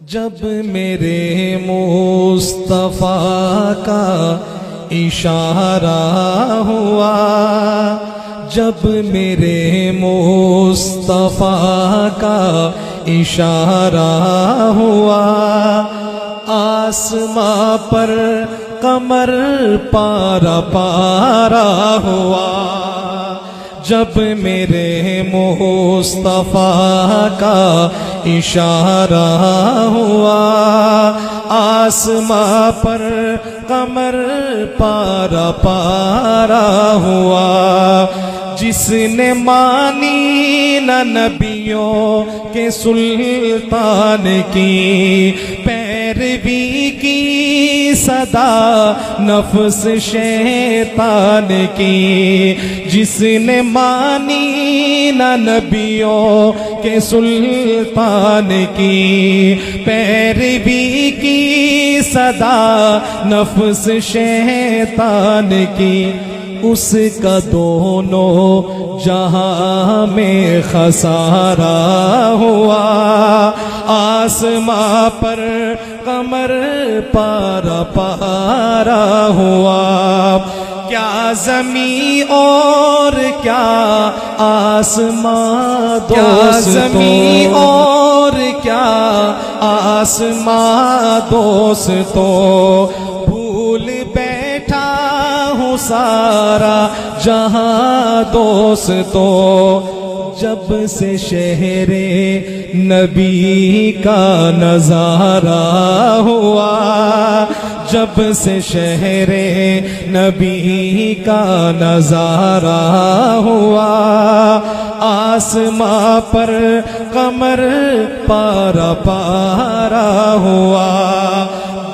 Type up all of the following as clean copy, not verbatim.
جب میرے مصطفیٰ کا اشارہ ہوا، جب میرے مصطفیٰ کا اشارہ ہوا، آسماں پر قمر پارا پارا ہوا۔ جب میرے مصطفیٰ کا اشارہ ہوا، آسماں پر قمر پارا پارا ہوا۔ جس نے مانی نہ نبیوں کے سلطان کی، پیروی کی صدا نفس شیطان کی۔ جس نے مانی نہ نبیوں کے سلطان کی، پیروی کی صدا نفس شیطان کی، اس کا دونوں جہاں میں خسارہ ہوا۔ آسماں پر قمر پارا پارا ہوا۔ کیا زمین اور کیا آسمان دوستو، کیا زمین اور کیا آسمان دوستو، بھول بیٹھا ہوں سارا جہاں دوستو۔ جب سے شہر نبی کا نظارہ ہوا، جب سے شہر نبی کا نظارہ ہوا، آسماں پر قمر پارا پارا ہوا۔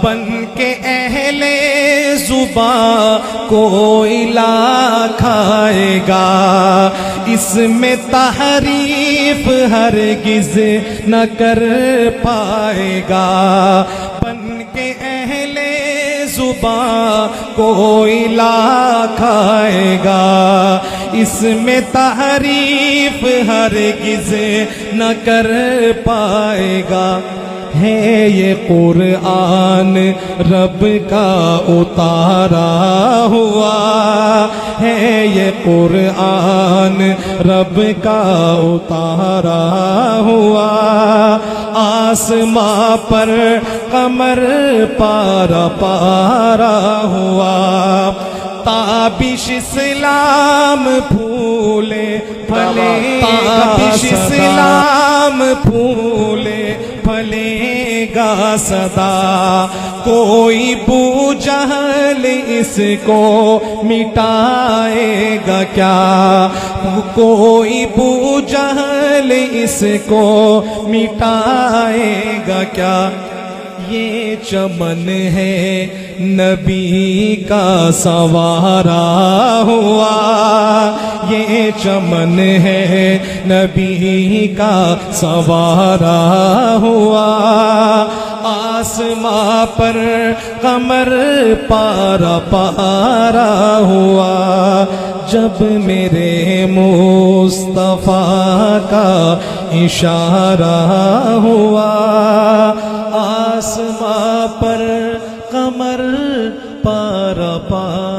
بن کے اہل زباں کوئی لا کھائے گا، اس میں تحریف ہرگز نہ کر پائے گا۔ بن کے اہل زباں کوئی لا کھائے گا، اس میں تحریف ہرگز نہ کر پائے گا۔ ہے یہ قرآن رب کا اتارا ہوا، ہے یہ قرآن رب کا اتارا ہوا۔ آسماں پر قمر پارا پارا ہوا۔ تابش اسلام پھولے پھلے تابش اسلام پھولے پھلے گا صدا، کوئی بو جہل اس کو مٹائے گا کیا، کوئی بو جہل اس کو مٹائے گا کیا۔ یہ چمن ہے نبی کا سنوارا ہوا، یہ چمن ہے نبی کا سنوارا ہوا۔ آسماں پر قمر پارا پارا ہوا۔ جب میرے مصطفیٰ کا اشارہ ہوا، آسماں پر قمر پارا پارا